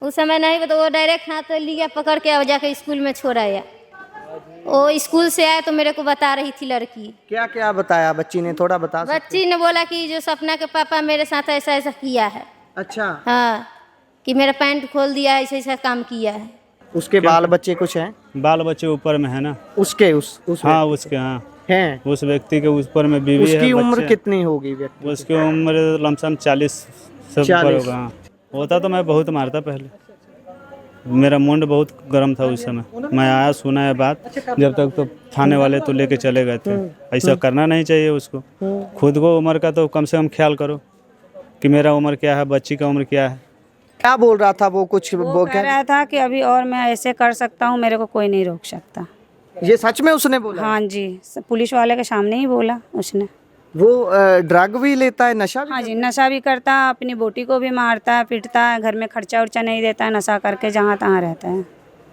उस समय नहीं तो वो डायरेक्ट हाथ लिया पकड़ के और जाके स्कूल में छोड़ाया। वो स्कूल से आया तो मेरे को बता रही थी लड़की। क्या क्या बताया बच्ची ने, थोड़ा बता सकते बच्ची ने बोला कि जो सपना के पापा मेरे साथ ऐसा ऐसा किया है। अच्छा, हाँ, कि मेरा पैंट खोल दिया है, ऐसा ऐसा काम किया है। उसके बाल बच्चे कुछ हैं? बाल बच्चे ऊपर में है ना। उसके उस हाँ उसके, हाँ हैं। उस व्यक्ति के ऊपर में बीवी है, उसकी उम्र बच्चे। कितनी होगी व्यक्ति? उसकी उम्र लमसम 40 से ऊपर 40। होगा। हाँ, होता तो मैं बहुत मारता पहले, मेरा मुंड बहुत गर्म था उस समय। मैं आया सुना है बात, जब तक तो थाने वाले तो लेके चले गए थे। ऐसा करना नहीं चाहिए उसको। खुद को उम्र का तो कम से कम ख्याल करो कि मेरा उम्र क्या है, बच्ची का उम्र क्या है। क्या बोल रहा था वो? कुछ वो कह रहा था कि अभी और मैं ऐसे कर सकता हूँ, मेरे को कोई नहीं रोक सकता। ये सच में उसने बोला? हाँ जी, पुलिस वाले के सामने ही बोला उसने। वो ड्रग भी लेता है, नशा भी? हाँ जी, नशा भी करता है, अपनी बोटी को भी मारता है, पीटता है, घर में खर्चा उर्चा नहीं देता है, नशा करके जहाँ तहाँ रहता है।